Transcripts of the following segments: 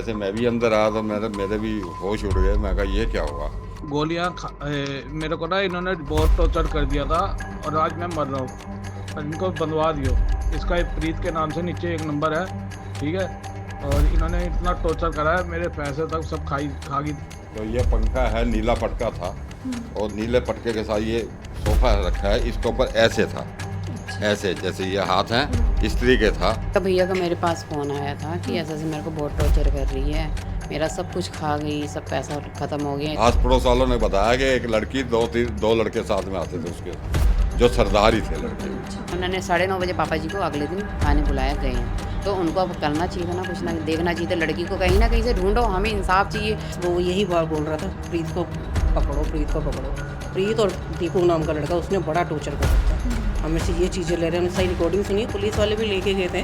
जैसे मैं भी अंदर आया तो मेरे भी होश उड़ गए। मैं कहा ये क्या हुआ। मेरे को ना इन्होंने बहुत टॉर्चर कर दिया था और आज मैं मर रहा हूँ। और इनको बंधवा दियो। इसका एक प्रीत के नाम से नीचे एक नंबर है, ठीक है। और इन्होंने इतना टॉर्चर करा है, मेरे पैसे तक सब खा गई। तो ये पंखा है, नीला पटका था और नीले पटके के साथ ये सोफा रखा है, इसके ऊपर ऐसे था, ऐसे जैसे ये हाथ है इस तरीके था। तो भैया का मेरे पास फ़ोन आया था कि ऐसे ऐसे मेरे को बहुत टॉर्चर कर रही है, मेरा सब कुछ खा गई, सब पैसा ख़त्म हो गया। आस पड़ोस वालों ने बताया कि एक लड़की दो लड़के साथ में आते थे उसके, जो सरदार ही थे लड़के। उन्होंने 9:30 बजे पापा जी को अगले दिन खाने बुलाया गए हैं, तो उनको अब करना चाहिए था ना, कुछ ना देखना चाहिए था, लड़की को कहीं ना कहीं से ढूंढो, हमें इंसाफ चाहिए। वो यही बार बोल रहा था, प्रीत को पकड़ो, प्रीत को पकड़ो। प्रीत और दीपू नाम का लड़का, उसने बड़ा टॉर्चर कर रखा है। हमें से ये चीज़ें ले रहे हैं, सही रिकॉर्डिंग सुनी, पुलिस वाले भी लेके गए थे।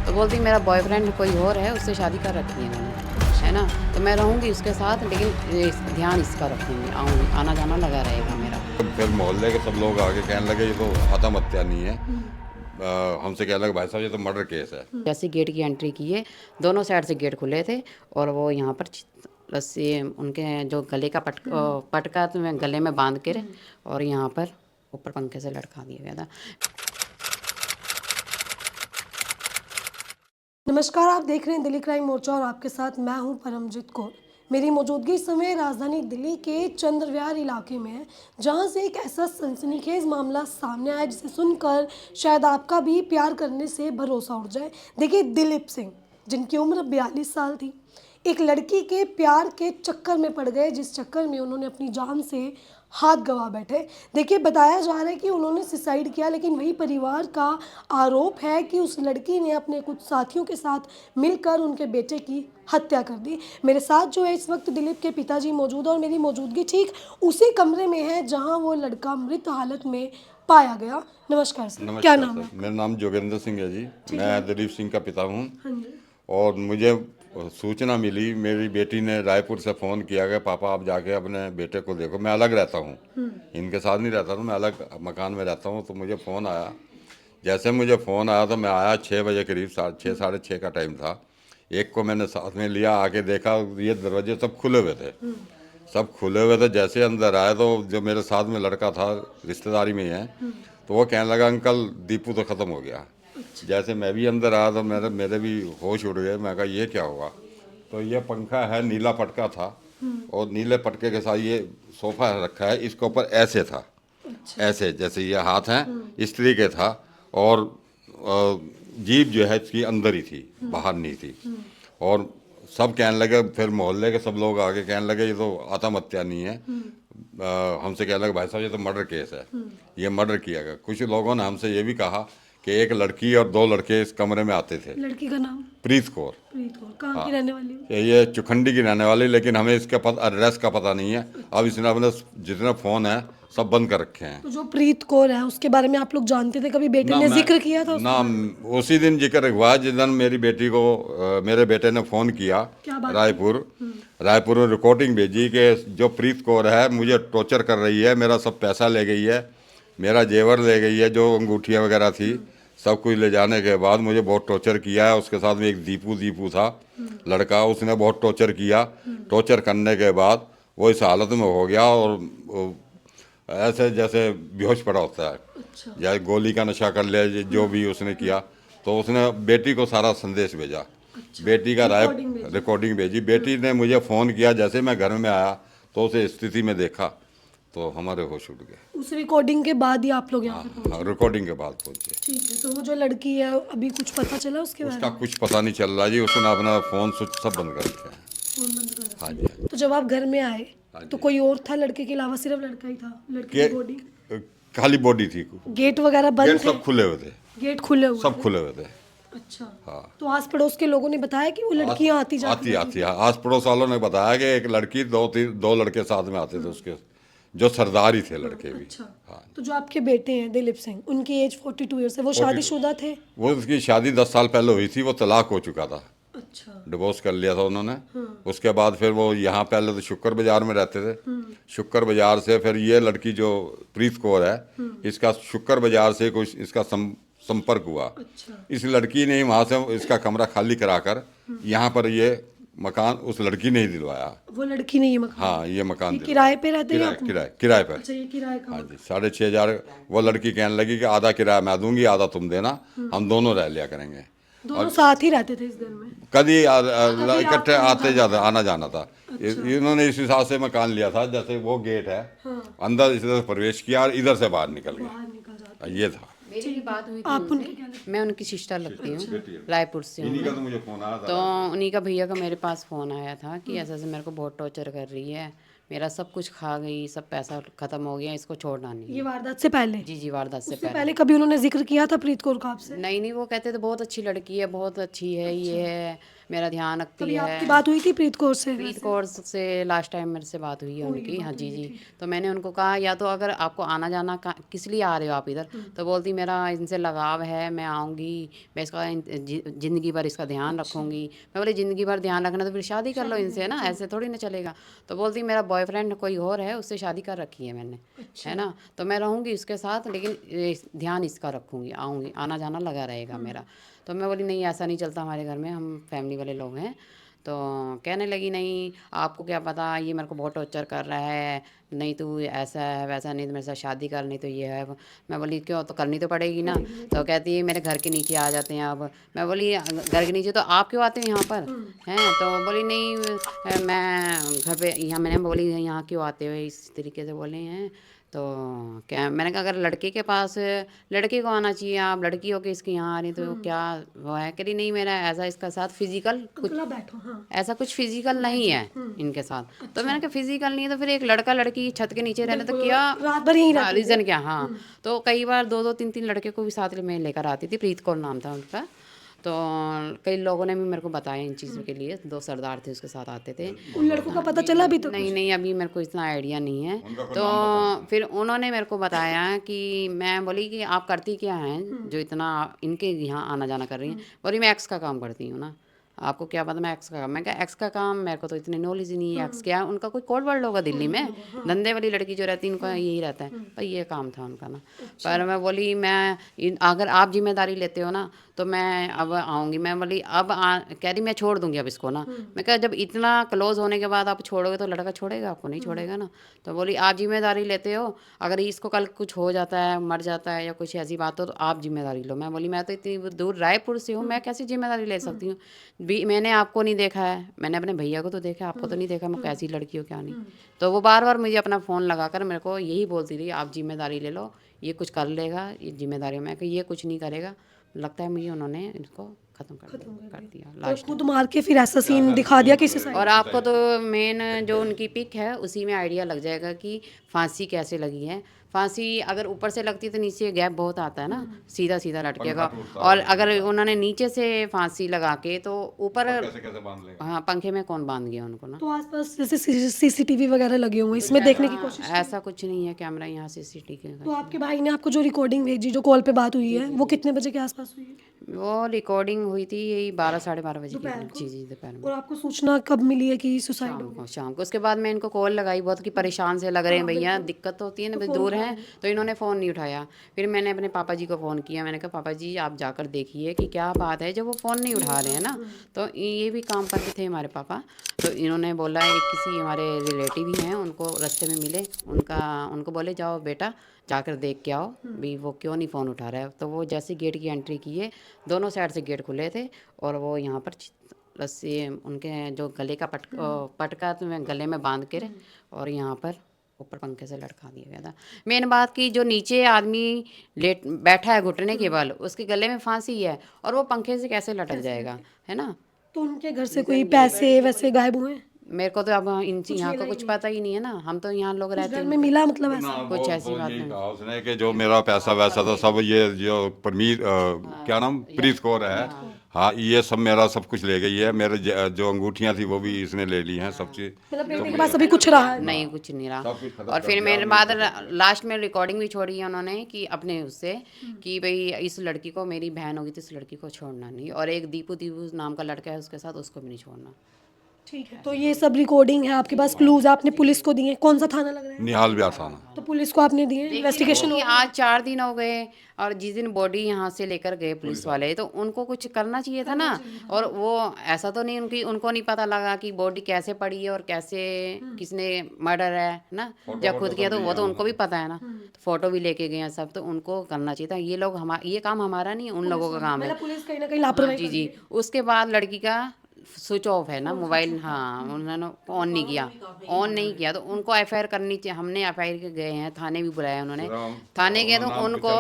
तो बोलती मेरा बॉयफ्रेंड कोई और है, उससे शादी कर रखी है मैंने, है ना, तो मैं रहूँगी उसके साथ, लेकिन ध्यान इसका रखूँगी, आऊँगी, आना जाना लगा रहेगा मेरा। फिर मोहल्ले के सब लोग आके कहने लगे ये तो आत्महत्या नहीं है। हमसे कहने लगे भाई साहब ये तो मर्डर केस है। जैसे गेट की एंट्री की है, दोनों साइड से गेट खुले थे और वो यहाँ पर रस्सी उनके जो गले का पटका तो मैं गले में बांध कर और यहाँ पर ऊपर पंखे से लटका दिया गया था। नमस्कार, आप देख रहे हैं दिल्ली क्राइम मोर्चा और आपके साथ मैं हूं परमजीत कौर। मेरी मौजूदगी इस समय राजधानी दिल्ली के चंद्रविहार इलाके में है, जहां से एक ऐसा सनसनीखेज मामला सामने आया जिसे सुनकर शायद आपका भी प्यार करने से भरोसा उठ जाए। देखिए, दिलीप सिंह, जिनकी उम्र 42 साल थी, एक लड़की के प्यार के चक्कर में पड़ गए, जिस चक्कर में उन्होंने अपनी जान से हाथ गंवा बैठे। देखिए, बताया जा रहा है कि उन्होंने सुसाइड किया, लेकिन वही परिवार का आरोप है कि उस लड़की ने अपने कुछ साथियों के साथ मिलकर उनके बेटे की हत्या कर दी। मेरे साथ जो है इस वक्त दिलीप के पिताजी मौजूद है और मेरी मौजूदगी ठीक उसी कमरे में है जहां वो लड़का मृत हालत में पाया गया। नमस्कार सर, क्या नमस्कार नाम सर, है? मेरा नाम जोगेंद्र सिंह है जी। मैं दिलीप सिंह का पिता हूँ। हाँ जी। और मुझे सूचना मिली, मेरी बेटी ने रायपुर से फ़ोन किया कि पापा आप जाके अपने बेटे को देखो। मैं अलग रहता हूँ, इनके साथ नहीं रहता हूँ, मैं अलग मकान में रहता हूँ। तो मुझे फ़ोन आया, जैसे मुझे फ़ोन आया तो मैं आया 6 बजे करीब, 6 साढ़े 6 का टाइम था। एक को मैंने साथ में लिया, आके देखा ये दरवाजे सब खुले हुए थे, सब खुले हुए थे। जैसे अंदर आए तो जो मेरे साथ में लड़का था, रिश्तेदारी में ही है, तो वो कहने लगा अंकल दीपू तो ख़त्म हो गया। जैसे मैं भी अंदर आया तो मेरे भी होश उड़ गए। मैं कहा ये क्या हुआ। तो ये पंखा है, नीला पटका था और नीले पटके के साथ ये सोफा रखा है, इसके ऊपर ऐसे था, ऐसे जैसे ये हाथ है इस तरीके था। और जीभ जो है इसकी अंदर ही थी, बाहर नहीं थी। और सब कहने लगे, फिर मोहल्ले के सब लोग आके कहने लगे ये तो आत्महत्या नहीं है। हमसे कहने लगे भाई साहब ये तो मर्डर केस है, ये मर्डर किया गया। कुछ लोगों ने हमसे ये भी कहा कि एक लड़की और 2 लड़के इस कमरे में आते थे। लड़की का नाम? प्रीत कौर। प्रीत कौर। कहाँ की रहने वाली है? ये चुखंडी की रहने वाली, लेकिन हमें इसका एड्रेस का पता नहीं है। अब इसने अपने जितने फ़ोन है सब बंद कर रखे हैं। तो जो प्रीत कौर है उसके बारे में आप लोग जानते थे? कभी बेटे ने जिक्र किया था ना, उसी दिन जिक्र हुआ जिस दिन मेरी बेटी को मेरे बेटे ने फ़ोन किया। क्या बात? रायपुर में रिकॉर्डिंग भेजी कि जो प्रीत कौर है मुझे टॉर्चर कर रही है, मेरा सब पैसा ले गई है, मेरा जेवर ले गई है, जो अंगूठियाँ वगैरह थी सब कुछ ले जाने के बाद मुझे बहुत टॉर्चर किया है। उसके साथ में एक दीपू था लड़का, उसने बहुत टॉर्चर किया। टॉर्चर करने के बाद वो इस हालत में हो गया और ऐसे जैसे बेहोश पड़ा होता है। अच्छा। या गोली का नशा कर लिया, जो भी उसने किया। तो उसने बेटी को सारा संदेश भेजा। अच्छा। बेटी का रिकॉर्डिंग भेजी। बेटी ने मुझे फ़ोन किया, जैसे मैं घर में आया तो उसे स्थिति में देखा तो हमारे होश उड़ गए। उस रिकॉर्डिंग के बाद ही आप लोग यहाँ पे पहुंचे? हाँ, रिकॉर्डिंग के बाद पहुंचे। ठीक है। तो वो जो लड़की है, अभी कुछ पता चला उसके बारे उसका में? कुछ पता नहीं चल रहा जी, उसने अपना फ़ोन स्विच सब बंद कर दिया है। फोन बंद कर रखा हाँ है। जी, हाँ तो जब आप घर में आए जी। तो कोई और था लड़के के अलावा? सिर्फ लड़का ही था? लड़की की बॉडी? खाली बॉडी थी। गेट वगैरह बंद गेट थे? सब खुले हुए थे, गेट खुले हुए सब थे? खुले हुए थे। अच्छा। हाँ। तो आस पड़ोस के लोगों ने बताया कि वो लड़की यहाँ आती जाती आती हाँ। आस पड़ोस वालों ने बताया कि एक लड़की दो लड़के साथ में आते थे उसके, जो सरदार ही थे लड़के भी। अच्छा। हाँ। तो जो आपके बेटे हैं दिलीप सिंह, उनकी एज 42 ईयर्स है, वो शादीशुदा थे? वो उसकी शादी 10 साल पहले हुई थी, वो तलाक हो चुका था, अच्छा। डिवोर्स कर लिया था उन्होंने। उसके बाद फिर वो यहाँ पहले तो शुक्र बाजार में रहते थे। शुक्र बाजार से फिर ये लड़की जो प्रीत कौर है, इसका शुक्र बाजार से कुछ इसका संपर्क हुआ। अच्छा। इस लड़की ने वहाँ से इसका कमरा खाली कराकर यहाँ पर ये मकान उस लड़की ने ही दिलवाया। वो लड़की नहीं है मकान? हाँ, ये मकान ये दिलवाया। किराए पे रहते हैं या किराए पर। अच्छा, ये किराए का हाँ जी, 6,500। वो लड़की कहने लगी कि आधा किराया मैं दूंगी, आधा तुम देना, हम दोनों रह लिया करेंगे। दोनों साथ ही रहते थे इस घर में? कभी इकट्ठे आते जाते आना जाना था। इन्होंने इस हिसाब से मकान लिया था, जैसे वो गेट है, अंदर इधर से प्रवेश किया और इधर से बाहर निकल गया। बाहर निकल जाते। ये था। मेरी भी बात हुई थी आप उनसे। उनकी क्या लगती मैं उनकी सिस्टर लगती हूँ, रायपुर से हूँ इन्हीं का मैं। तो मुझे फोन आया था। तो उन्हीं का भैया का मेरे पास फ़ोन आया था कि ऐसे ऐसे मेरे को बहुत टॉर्चर कर रही है, मेरा सब कुछ खा गई, सब पैसा ख़त्म हो गया, इसको छोड़ना नहीं। ये वारदात से पहले? जी जी, वारदात से उससे पहले। पहले कभी उन्होंने जिक्र किया था प्रीत कौर का आपसे? नहीं नहीं, वो कहते थे बहुत अच्छी लड़की है, बहुत अच्छी है, ये है, मेरा ध्यान रखती कभी है। आपकी बात हुई थी प्रीत कौर से? प्रीत कौर से लास्ट टाइम मेरे से बात हुई है उनकी। हाँ जी जी। तो मैंने उनको कहा या तो अगर आपको आना जाना किस लिए आ रहे हो आप इधर, तो बोलती मेरा इनसे लगाव है, मैं आऊँगी, मैं इसका ज़िंदगी भर इसका ध्यान रखूँगी। मैं बोली ज़िंदगी भर ध्यान रखना तो फिर शादी कर लो इनसे, ना ऐसे थोड़ी ना चलेगा। तो बोलती मेरा बॉयफ्रेंड कोई और है, उससे शादी कर रखी है मैंने, है ना, तो मैं रहूँगी उसके साथ, लेकिन ध्यान इसका रखूँगी, आऊँगी, आना जाना लगा रहेगा मेरा। तो मैं बोली नहीं, ऐसा नहीं चलता हमारे घर में, हम फैमिली वाले लोग हैं। तो कहने लगी नहीं, आपको क्या पता, ये मेरे को बहुत टॉर्चर कर रहा है, नहीं तू ऐसा है वैसा, नहीं तो मेरे साथ शादी कर, नहीं तो ये है। मैं बोली क्यों, तो करनी तो पड़ेगी ना। तो कहती है मेरे घर के नीचे आ जाते हैं अब। मैं बोली घर के नीचे तो आप क्यों आते हैं यहाँ पर, हैं? तो बोली नहीं मैं घर पे, यहाँ मैंने बोली यहाँ क्यों आते हो, इस तरीके से बोले हैं। तो क्या, मैंने कहा अगर लड़के के पास, लड़के को आना चाहिए, आप लड़की हो के इसके यहाँ आ रही, तो क्या वो है? कह रही नहीं, मेरा ऐसा इसका साथ फिजिकल कुछ, अंकल आप बैठो। हाँ। ऐसा कुछ फिजिकल नहीं है इनके साथ। तो मैंने कहा फिजिकल नहीं है तो फिर एक लड़का लड़की छत के नीचे रहने तो क्या रात भर यहीं रहते थे? रीज़न क्या? हाँ, तो कई बार 2-2 3-3 लड़के को भी साथ में लेकर आती थी। प्रीत कौर नाम था उनका। तो कई लोगों ने भी मेरे को बताया इन चीज़ों के लिए, 2 सरदार थे उसके साथ आते थे। उन लड़कों का पता चला अभी तो? नहीं नहीं, अभी मेरे को इतना आइडिया नहीं है। तो फिर उन्होंने मेरे को बताया कि, मैं बोली कि आप करती क्या हैं जो इतना इनके यहाँ आना जाना कर रही हैं? बोली मैं एक्स का काम करती हूँ ना। आपको क्या पता मैं एक्स का काम? मैं क्या एक्स का काम, मेरे को तो इतनी नॉलेज ही नहीं है एक्स क्या है। उनका कोई कोड वर्ड होगा दिल्ली में, धंधे वाली लड़की जो रहती है उनका यही रहता है भाई, ये काम था उनका ना। पर मैं बोली मैं अगर आप जिम्मेदारी लेते हो ना तो मैं अब आऊँगी। मैं बोली अब कह रही मैं छोड़ दूँगी अब इसको ना। मैं कहा जब इतना क्लोज होने के बाद आप छोड़ोगे तो लड़का छोड़ेगा आपको? नहीं छोड़ेगा ना। तो बोली आप जिम्मेदारी लेते हो, अगर इसको कल कुछ हो जाता है, मर जाता है या कुछ ऐसी बात हो तो आप जिम्मेदारी लो। मैं बोली मैं तो इतनी दूर रायपुर से हूँ, मैं कैसी जिम्मेदारी ले सकती हूँ? मैंने आपको नहीं देखा है, मैंने अपने भैया को तो देखा, आपको तो नहीं देखा, मैं कैसी लड़की हूँ क्या नहीं। तो वो बार बार मुझे अपना फ़ोन लगाकर मेरे को यही बोलती रही आप जिम्मेदारी ले लो, ये कुछ कर लेगा, ये जिम्मेदारी। मैं कि ये कुछ नहीं करेगा। लगता है मुझे उन्होंने इसको ख़त्म कर दिया तो लास्ट। खुद मार के फिर ऐसा सीन दिखा दिया किसी साइड? और आपको तो मेन जो उनकी पिक है उसी में आइडिया लग जाएगा कि फांसी कैसे लगी है। फांसी अगर ऊपर से लगती है तो नीचे गैप बहुत आता है ना, सीधा सीधा लटकेगा। और अगर उन्होंने नीचे से फांसी लगा के तो ऊपर कैसे बांध लेगा? हाँ, पंखे में कौन बांध गया उनको ना। तो आसपास जैसे सीसीटीवी वगैरह लगे हुए हैं, इसमें देखने की कोशिश? ऐसा कुछ नहीं है कैमरा यहाँ सीसीटीवी तो आपके भाई ने आपको जो रिकॉर्डिंग भेजी, जो कॉल पे बात हुई है, वो कितने बजे के आसपास हुई है? वो रिकॉर्डिंग हुई थी यही 12 साढ़े 12 बजे की। जी जी, दोपहर में। और आपको सूचना कब मिली है कि सुसाइड हो? शाम को। उसके बाद मैं इनको कॉल लगाई बहुत कि परेशान से लग रहे हैं भैया, दिक्कत होती है ना, दूर हैं। तो इन्होंने फ़ोन नहीं उठाया। फिर मैंने अपने पापा जी को फ़ोन किया, मैंने कहा पापा जी आप जाकर देखिए कि क्या बात है जो वो फ़ोन नहीं उठा रहे हैं ना। तो ये भी काम पर थे हमारे पापा। तो इन्होंने बोला एक किसी हमारे रिलेटिव ही हैं, उनको रास्ते में मिले, उनको बोले जाओ बेटा जाकर देख के आओ भी वो क्यों नहीं फ़ोन उठा रहा है। तो वो जैसे गेट की एंट्री की है, दोनों साइड से गेट खुले थे और वो यहाँ पर रस्सी उनके जो गले का पटका तो मैं गले में बांध के और यहाँ पर ऊपर पंखे से लटका दिया गया था। मेन बात की जो नीचे आदमी लेट बैठा है घुटने के बल, उसके गले में फांसी है और वो पंखे से कैसे लटक जाएगा, है ना। तो उनके घर से कोई पैसे वैसे गायब हुए? मेरे को तो अब इन यहाँ का कुछ पता ही नहीं है ना, हम तो यहाँ लोग रहते घर हैं। में मिला मतलब ऐसा? कुछ ऐसी बात यही नहीं। कहा उसने कि जो मेरा पैसा वैसा था सब ये जो क्या नाम प्रीत कौर है, हाँ ये सब मेरा सब कुछ ले गई है। मेरे जो अंगूठियां थी वो भी इसने ले ली हैं, सब चीज़। मतलब बेटे के पास अभी कुछ रहा है नहीं, कुछ नहीं रहा। सब कुछ खत्म और कर फिर दिया मेरे बाद लास्ट में रिकॉर्डिंग भी छोड़ी है उन्होंने कि अपने उससे कि भाई इस लड़की को, मेरी बहन होगी तो इस लड़की को छोड़ना नहीं, और एक दीपू नाम का लड़का है उसके साथ, उसको भी नहीं छोड़ना। ठीक है, तो ये सब रिकॉर्डिंग है आपके पास, क्लूज आपने पुलिस को दिए, कौन सा थाना लग रहा है? निहाल ब्याह थाना। तो पुलिस को आपने दिए, इन्वेस्टिगेशन कि आज 4 दिन हो गए और जिस दिन बॉडी यहाँ से लेकर गए पुलिस वाले तो उनको कुछ करना चाहिए था ना। और वो ऐसा तो नहीं उनको नहीं पता लगा कि बॉडी कैसे पड़ी है और कैसे किसने मर्डर है ना। जब खुद किया तो वो तो उनको भी पता है ना, तो फोटो भी लेके गए हैं सब, तो उनको करना चाहिए था। ये लोग ये काम हमारा नहीं, उन लोगों का काम है। मतलब पुलिस कहीं ना कहीं लापरवाही जी जी। उसके बाद लड़की का स्विच ऑफ है ना मोबाइल, हाँ उन्होंने ऑन नहीं किया तो उनको एफआईआर करनी चाहिए। हमने एफआईआर के गए हैं, थाने भी बुलाया उन्होंने, थाने गए तो उनको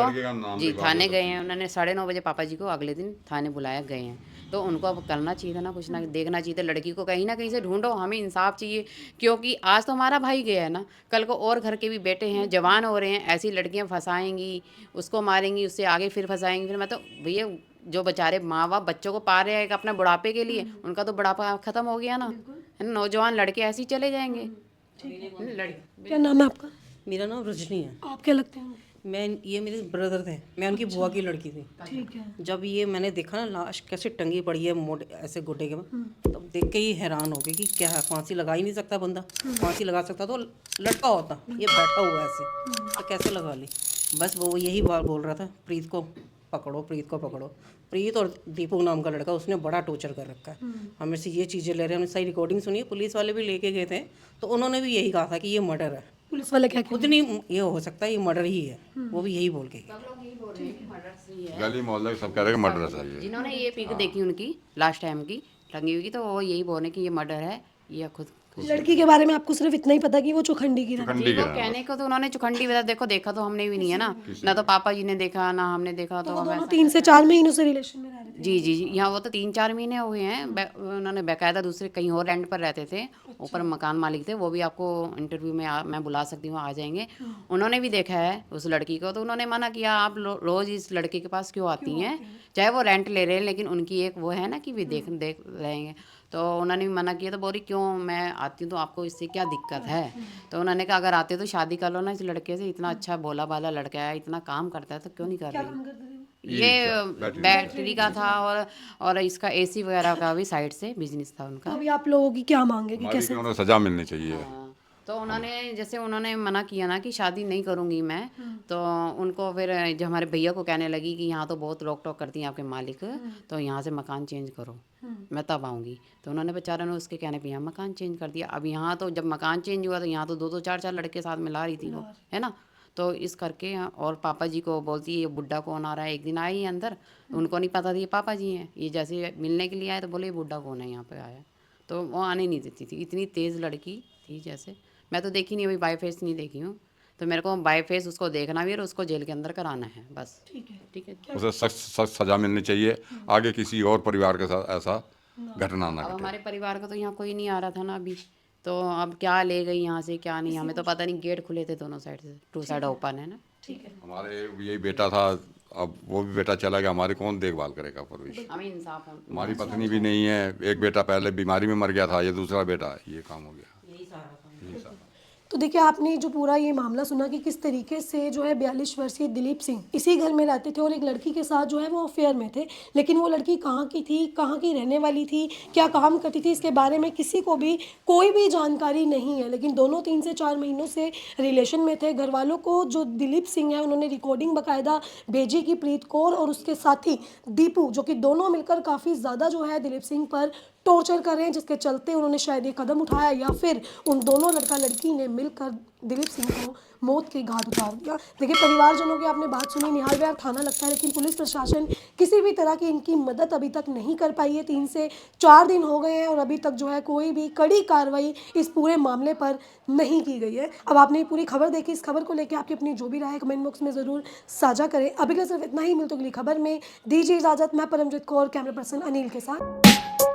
जी थाने गए हैं उन्होंने 9:30 बजे पापा जी को अगले दिन थाने बुलाया गए हैं। तो उनको अब करना चाहिए था ना, कुछ ना देखना चाहिए था। लड़की को कहीं ना कहीं से ढूंढो, हमें इंसाफ चाहिए, क्योंकि आज तो हमारा भाई गया है ना, कल को और घर के भी बेटे हैं, जवान हो रहे हैं। ऐसी लड़कियां फंसाएंगी, उसको मारेंगी, उससे आगे फिर फंसाएंगी। फिर मैं तो भैया जो बेचारे माँ बाप बच्चों को पा रहे हैं अपने बुढ़ापे के लिए, उनका तो बुढ़ापा खत्म हो गया ना, है ना। नौजवान लड़के ऐसे ही चले जाएंगे। क्या नाम है आपका? मेरा नाम रजनी है। आप क्या लगते हैं? ये मेरे ब्रदर थे, मैं उनकी बुआ की लड़की थी। ठीक है। जब ये मैंने देखा ना लाश कैसे टंगी पड़ी है मोटे ऐसे गोटे के, तब देख के ही हैरान हो गई कि क्या है, फांसी लगा ही नहीं सकता बंदा। फांसी लगा सकता तो लटका होता, ये बैठा हुआ है ऐसे, तो कैसे लगा ली। बस वो यही बात बोल रहा था, प्रीत को पकड़ो, प्रीत को पकड़ो। प्रीत और दीपू नाम का लड़का, उसने बड़ा टॉर्चर कर रखा है। हमें से ये चीज़ें ले रहे हैं, हमने सारी रिकॉर्डिंग सुनी है, पुलिस वाले भी लेके गए थे, तो उन्होंने भी यही कहा था कि ये मर्डर है। पुलिस वाले क्या कहते खुद नहीं ये हो सकता, ये मर्डर ही है, वो भी यही बोल के गए। गली मोहल्ले सब कह रहे हैं मर्डर है ये। जिन्होंने ये पिक देखी उनकी लास्ट टाइम की टंगी हुई की, तो वो यही बोले कि ये मर्डर है, ये खुद हैं? लड़की के बारे में आपको सिर्फ इतना ही पता कि वो चौखंडी की रहती जी, वो कहने को तो उन्होंने चुखंडी बता, देखो देखा तो हमने भी नहीं है ना तो पापा जी ने देखा ना हमने देखा। तो है। दोनों 3 से 4 महीनों से रिलेशन में रह रहे थे। जी जी जी, यहाँ वो तो 3-4 महीने हुए हैं। उन्होंने बेकायदा दूसरे कहीं और रेंट पर रहते थे, ऊपर मकान मालिक थे, वो भी आपको इंटरव्यू में मैं बुला सकती हूँ, आ जाएंगे। उन्होंने भी देखा है उस लड़की को, तो उन्होंने मना किया आप रोज़ इस लड़के के पास क्यों आती हैं, चाहे वो रेंट ले रहे हैं, लेकिन उनकी एक वो है ना कि भी देख रहेंगे। तो उन्होंने भी मना किया, तो बोली क्यों मैं आती हूँ तो आपको इससे क्या दिक्कत है। तो उन्होंने कहा अगर आते तो शादी कर लो ना इस लड़के से, इतना अच्छा भोला भाला लड़का है, इतना काम करता है, तो क्यों नहीं कर रही। ये बैटरी का था और इसका एसी वगैरह का भी साइड से बिजनेस था उनका। अभी आप लोगों की क्या मांग है कि हमारी कैसे? कि उन्हें सजा मिलनी चाहिए। हाँ, तो उन्होंने मना किया ना कि शादी नहीं करूँगी मैं, तो उनको फिर जब हमारे भैया को कहने लगी कि यहाँ तो बहुत रोक टोक करती हैं आपके मालिक, तो यहाँ से मकान चेंज करो, मैं तब आऊँगी। तो उन्होंने बेचारे ने उसके कहने पे यहाँ मकान चेंज कर दिया। अब यहाँ तो जब मकान चेंज हुआ तो यहाँ तो 2-2 4-4 लड़के साथ मिला रही थी वो, है ना। तो इस करके और पापा जी को बोलती है ये बुड्ढा कौन आ रहा है। एक दिन आई अंदर, उनको नहीं पता था ये पापा जी हैं, ये जैसे मिलने के लिए आए तो बोले ये बुड्ढा कौन है यहाँ पे आया। तो वो आने नहीं देती थी, इतनी तेज़ लड़की थी। जैसे मैं तो देखी नहीं, अभी बाई फेस नहीं देखी हूँ, तो मेरे को बाई फेस उसको देखना भी और उसको जेल के अंदर कराना है बस। ठीक है। उसे सख्त सजा मिलनी चाहिए, आगे किसी और परिवार के साथ ऐसा घटना ना अब घटे। हमारे परिवार का तो यहाँ कोई नहीं आ रहा था ना अभी, तो अब क्या ले गई यहाँ से क्या नहीं, हमें तो पता नहीं। गेट खुले थे दोनों साइड से, 2 साइड ओपन है ना। हमारे यही बेटा था, अब वो भी बेटा चला गया, हमारी कौन देखभाल करेगा परवरिश। हमें इंसाफ है। हमारी पत्नी भी नहीं है, एक बेटा पहले बीमारी में मर गया था, ये दूसरा बेटा, ये काम हो गया। तो देखिए आपने जो पूरा ये मामला सुना कि किस तरीके से जो है 42 वर्षीय दिलीप सिंह इसी घर में रहते थे और एक लड़की के साथ जो है वो अफेयर में थे, लेकिन वो लड़की कहाँ की थी, कहाँ की रहने वाली थी, क्या काम करती थी, इसके बारे में किसी को भी कोई भी जानकारी नहीं है। लेकिन दोनों 3 से 4 महीनों से रिलेशन में थे। घर वालों को जो दिलीप सिंह है उन्होंने रिकॉर्डिंग बाकायदा भेजी कि प्रीत कौर और उसके साथी दीपू, जो कि दोनों मिलकर काफ़ी ज़्यादा जो है दिलीप सिंह पर टॉर्चर कर रहे हैं, जिसके चलते उन्होंने शायद ये कदम उठाया या फिर उन दोनों लड़का लड़की ने मिलकर दिलीप सिंह को मौत के घाट उतार दिया। देखिए परिवारजनों की आपने बात सुनी, निहाल विहार थाना लगता है, लेकिन पुलिस प्रशासन किसी भी तरह की इनकी मदद अभी तक नहीं कर पाई है। 3 से 4 दिन हो गए हैं और अभी तक जो है कोई भी कड़ी कार्रवाई इस पूरे मामले पर नहीं की गई है। अब आपने ये पूरी खबर देखी, इस खबर को लेकर आपकी अपनी जो भी राय है कमेंट बॉक्स में ज़रूर साझा करें। अभी के लिए सिर्फ इतना ही, मिलते अगली खबर में। दीजिए इजाज़त, मैं परमजीत कौर, कैमरा पर्सन अनिल के साथ।